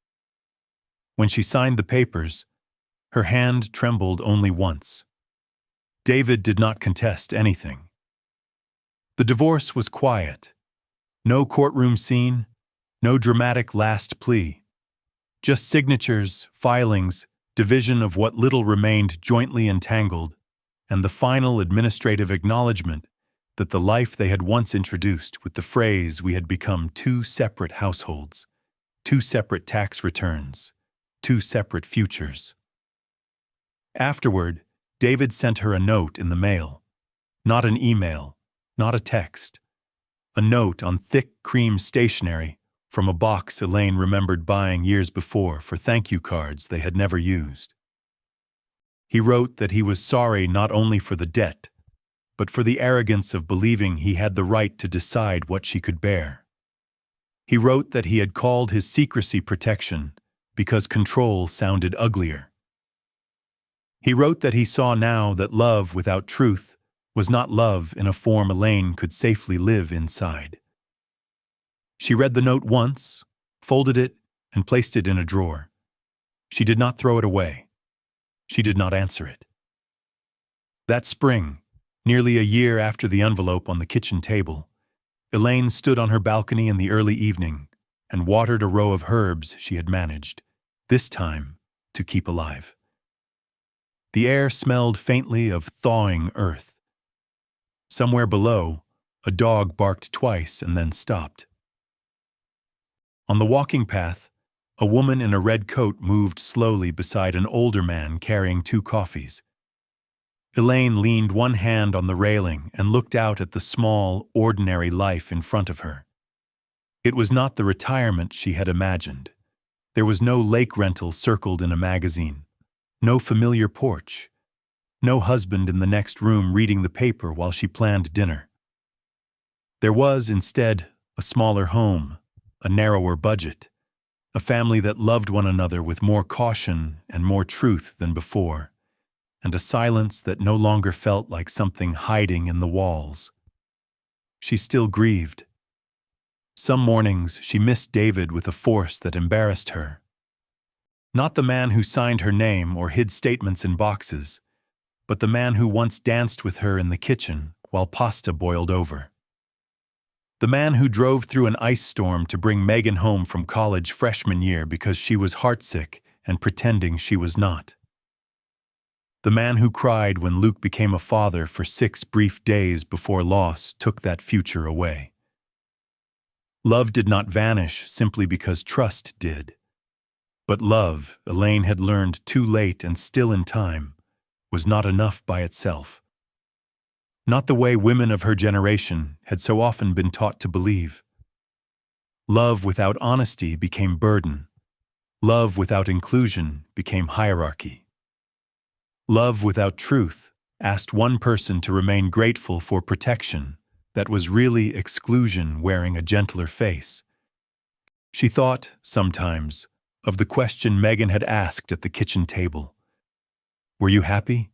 When she signed the papers, her hand trembled only once. David did not contest anything. The divorce was quiet. No courtroom scene, no dramatic last plea. Just signatures, filings, division of what little remained jointly entangled, and the final administrative acknowledgement that the life they had once introduced with the phrase we had become two separate households, two separate tax returns, two separate futures. Afterward, David sent her a note in the mail. Not an email, not a text. A note on thick cream stationery from a box Elaine remembered buying years before for thank you cards they had never used. He wrote that he was sorry not only for the debt, but for the arrogance of believing he had the right to decide what she could bear. He wrote that he had called his secrecy protection because control sounded uglier. He wrote that he saw now that love without truth was not love in a form Elaine could safely live inside. She read the note once, folded it, and placed it in a drawer. She did not throw it away. She did not answer it. That spring, nearly a year after the envelope on the kitchen table, Elaine stood on her balcony in the early evening and watered a row of herbs she had managed, this time to keep alive. The air smelled faintly of thawing earth. Somewhere below, a dog barked twice and then stopped. On the walking path, a woman in a red coat moved slowly beside an older man carrying 2 coffees. Elaine leaned one hand on the railing and looked out at the small, ordinary life in front of her. It was not the retirement she had imagined. There was no lake rental circled in a magazine, no familiar porch, no husband in the next room reading the paper while she planned dinner. There was, instead, a smaller home, a narrower budget, a family that loved one another with more caution and more truth than before, and a silence that no longer felt like something hiding in the walls. She still grieved. Some mornings she missed David with a force that embarrassed her. Not the man who signed her name or hid statements in boxes, but the man who once danced with her in the kitchen while pasta boiled over. The man who drove through an ice storm to bring Megan home from college freshman year because she was heartsick and pretending she was not. The man who cried when Luke became a father for 6 brief days before loss took that future away. Love did not vanish simply because trust did. But love, Elaine had learned too late and still in time, was not enough by itself. Not the way women of her generation had so often been taught to believe. Love without honesty became burden. Love without inclusion became hierarchy. Love without truth asked one person to remain grateful for protection that was really exclusion wearing a gentler face. She thought, sometimes, of the question Megan had asked at the kitchen table. Were you happy?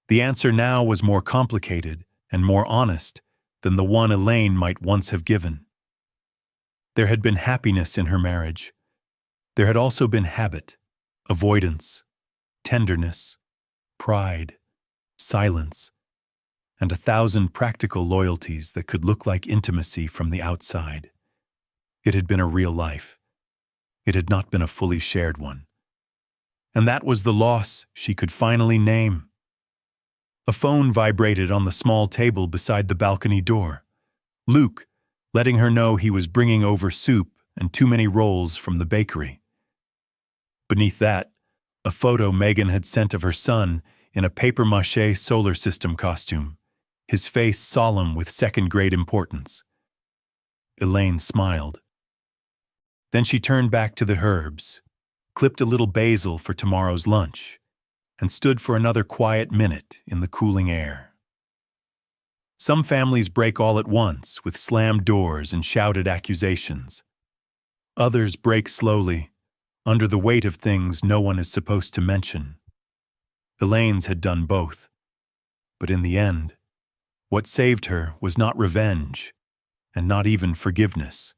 The answer now was more complicated and more honest than the one Elaine might once have given. There had been happiness in her marriage. There had also been habit, avoidance, tenderness, pride, silence, and 1,000 practical loyalties that could look like intimacy from the outside. It had been a real life. It had not been a fully shared one. And that was the loss she could finally name. A phone vibrated on the small table beside the balcony door. Luke, letting her know he was bringing over soup and too many rolls from the bakery. Beneath that, a photo Megan had sent of her son in a papier-mâché solar system costume, his face solemn with second-grade importance. Elaine smiled. Then she turned back to the herbs, clipped a little basil for tomorrow's lunch, and stood for another quiet minute in the cooling air. Some families break all at once with slammed doors and shouted accusations. Others break slowly, under the weight of things no one is supposed to mention. Elaine's had done both. But in the end, what saved her was not revenge, and not even forgiveness.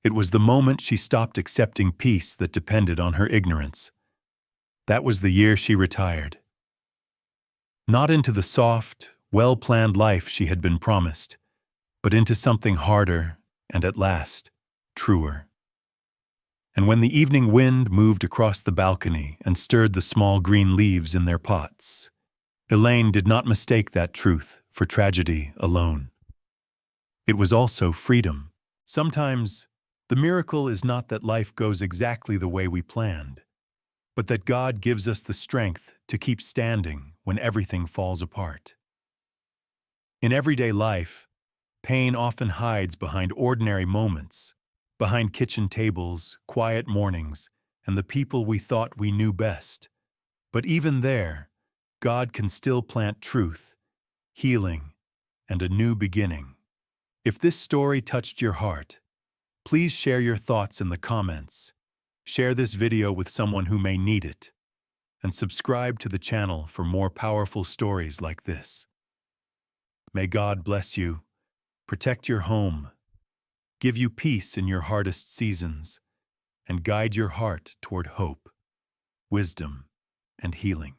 It was the moment she stopped accepting peace that depended on her ignorance. That was the year she retired. Not into the soft, well-planned life she had been promised, but into something harder and, at last, truer. And when the evening wind moved across the balcony and stirred the small green leaves in their pots, Elaine did not mistake that truth for tragedy alone. It was also freedom. Sometimes, the miracle is not that life goes exactly the way we planned, but that God gives us the strength to keep standing when everything falls apart. In everyday life, pain often hides behind ordinary moments, behind kitchen tables, quiet mornings, and the people we thought we knew best. But even there, God can still plant truth, healing, and a new beginning. If this story touched your heart, please share your thoughts in the comments. Share this video with someone who may need it. and subscribe to the channel for more powerful stories like this. May God bless you, protect your home, give you peace in your hardest seasons, and guide your heart toward hope, wisdom, and healing.